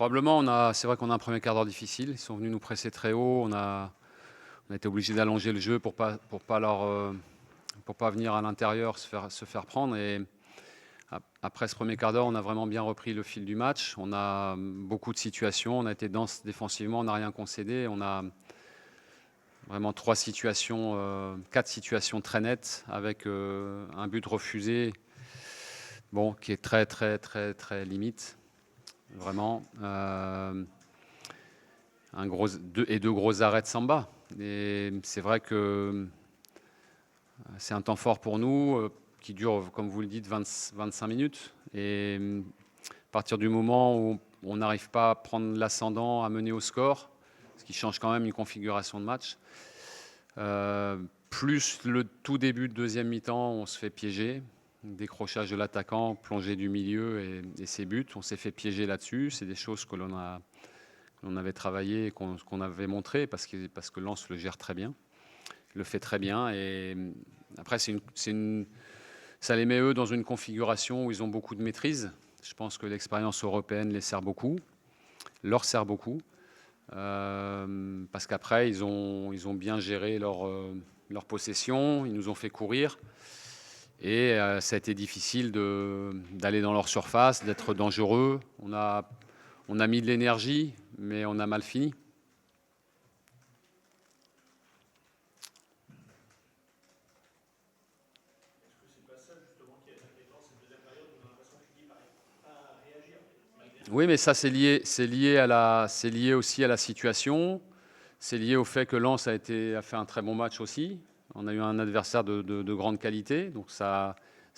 Probablement, c'est vrai qu'on a un premier quart d'heure difficile. Ils sont venus nous presser très haut. On a été obligé d'allonger le jeu pour pas venir à l'intérieur se faire prendre. Et après ce premier quart d'heure, on a vraiment bien repris le fil du match. On a beaucoup de situations. On a été dense défensivement. On n'a rien concédé. On a vraiment quatre situations très nettes avec un but refusé, bon, qui est très, très, très, très limite. Vraiment. Deux gros arrêts de Samba. Et c'est vrai que c'est un temps fort pour nous qui dure, comme vous le dites, 25 minutes. Et à partir du moment où on n'arrive pas à prendre l'ascendant, à mener au score, ce qui change quand même une configuration de match, plus le tout début de deuxième mi-temps, on se fait piéger. Décrochage de l'attaquant, plongée du milieu et ses buts. On s'est fait piéger là-dessus. C'est des choses que l'on avait travaillé et qu'on avait montré parce que Lens le gère très bien, le fait très bien. Et après, ça les met eux dans une configuration où ils ont beaucoup de maîtrise. Je pense que l'expérience européenne les sert beaucoup, leur sert beaucoup, parce qu'après, ils ont bien géré leur possession, ils nous ont fait courir. Et ça a été difficile d'aller dans leur surface, d'être dangereux. On a mis de l'énergie, mais on a mal fini. Oui, mais ça, c'est lié aussi à la situation. C'est lié au fait que Lens a fait un très bon match aussi. On a eu un adversaire de grande qualité, donc ça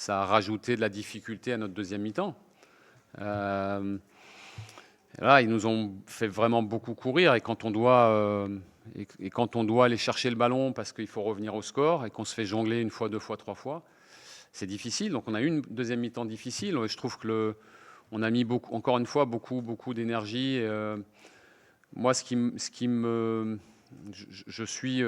a rajouté de la difficulté à notre deuxième mi-temps. Là, ils nous ont fait vraiment beaucoup courir, et quand on doit aller chercher le ballon parce qu'il faut revenir au score et qu'on se fait jongler une fois, deux fois, trois fois, c'est difficile. Donc on a eu une deuxième mi-temps difficile. Je trouve que on a mis encore une fois beaucoup d'énergie. Moi, je suis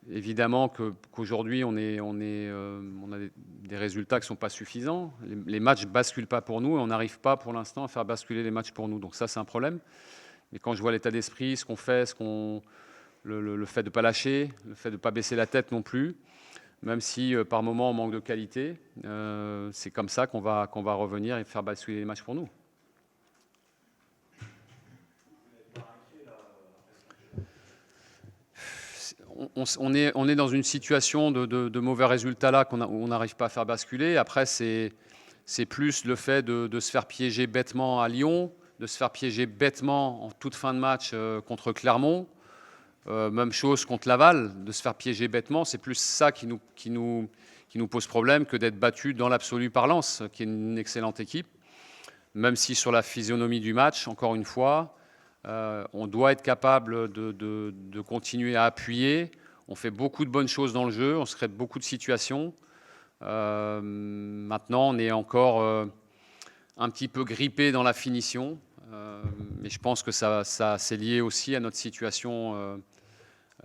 évidemment qu'aujourd'hui on a des résultats qui ne sont pas suffisants. Les matchs ne basculent pas pour nous et on n'arrive pas pour l'instant à faire basculer les matchs pour nous. Donc ça, c'est un problème. Mais quand je vois l'état d'esprit, ce qu'on fait, le fait de ne pas lâcher, le fait de ne pas baisser la tête non plus, même si par moment on manque de qualité, c'est comme ça qu'on va revenir et faire basculer les matchs pour nous. On est dans une situation de mauvais résultats là où on n'arrive pas à faire basculer. Après, c'est plus le fait de se faire piéger bêtement à Lyon, de se faire piéger bêtement en toute fin de match contre Clermont. Même chose contre Laval, de se faire piéger bêtement. C'est plus ça qui nous pose problème que d'être battu dans l'absolu par Lens, qui est une excellente équipe. Même si sur la physionomie du match, encore une fois, on doit être capable de continuer à appuyer. On fait beaucoup de bonnes choses dans le jeu, on se crée beaucoup de situations. Maintenant, on est encore un petit peu grippé dans la finition. Mais je pense que ça c'est lié aussi à notre situation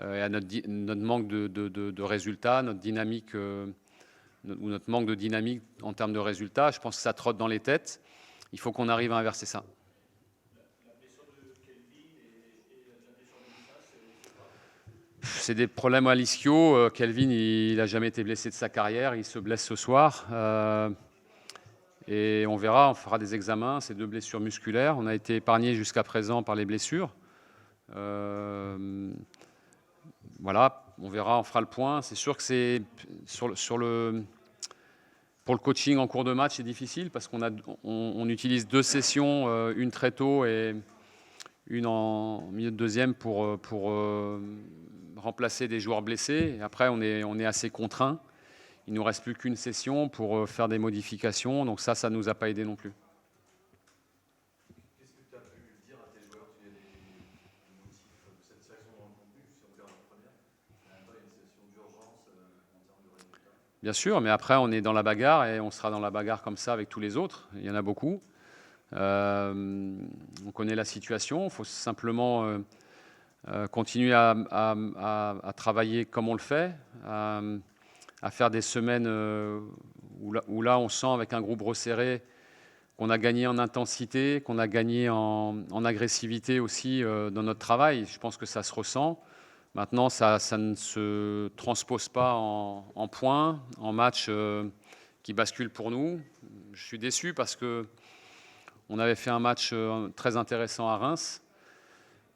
et à notre manque de résultats, notre dynamique ou notre manque de dynamique en termes de résultats. Je pense que ça trotte dans les têtes. Il faut qu'on arrive à inverser ça. C'est des problèmes à l'ischio. Kelvin, il n'a jamais été blessé de sa carrière. Il se blesse ce soir. Et on verra, on fera des examens. C'est 2 blessures musculaires. On a été épargné jusqu'à présent par les blessures. Voilà, on verra, on fera le point. C'est sûr que c'est pour le coaching en cours de match, c'est difficile parce on utilise 2 sessions, une très tôt et une en milieu de deuxième pour remplacer des joueurs blessés. Et après, on est assez contraint. Il ne nous reste plus qu'une session pour faire des modifications. Donc ça ne nous a pas aidé non plus. Qu'est-ce que tu as pu dire à tes joueurs? Tu as des motifs de satisfaction dans le contenu, si on regarde la première. En même temps, il y a une situation d'urgence en termes de résultats. Bien sûr, mais après, on est dans la bagarre et on sera dans la bagarre comme ça avec tous les autres. Il y en a beaucoup. On connaît la situation. Il faut simplement continuer à travailler comme on le fait, à faire des semaines où là on sent avec un groupe resserré qu'on a gagné en intensité, qu'on a gagné en agressivité aussi dans notre travail. Je pense que ça se ressent. Maintenant, ça ne se transpose pas en points, en matchs qui basculent pour nous. Je suis déçu parce qu'on avait fait un match très intéressant à Reims,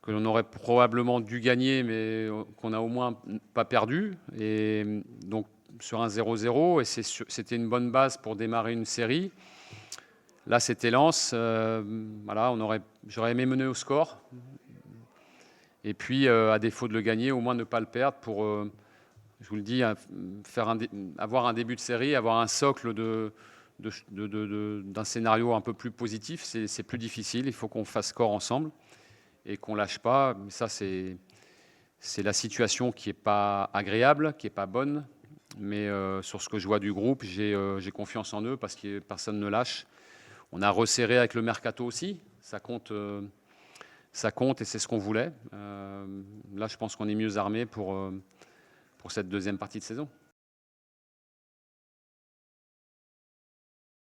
que l'on aurait probablement dû gagner, mais qu'on n'a au moins pas perdu. Et donc, sur un 0-0, et c'était une bonne base pour démarrer une série. Là, c'était Lens. Voilà, j'aurais aimé mener au score. Et puis, à défaut de le gagner, au moins ne pas le perdre pour, je vous le dis, avoir un début de série, avoir un socle d'un scénario un peu plus positif. C'est plus difficile. Il faut qu'on fasse score ensemble et qu'on lâche pas. Mais ça, c'est la situation qui n'est pas agréable, qui n'est pas bonne. Mais sur ce que je vois du groupe, j'ai confiance en eux parce que personne ne lâche. On a resserré avec le mercato aussi. Ça compte et c'est ce qu'on voulait. Là, je pense qu'on est mieux armé pour cette deuxième partie de saison.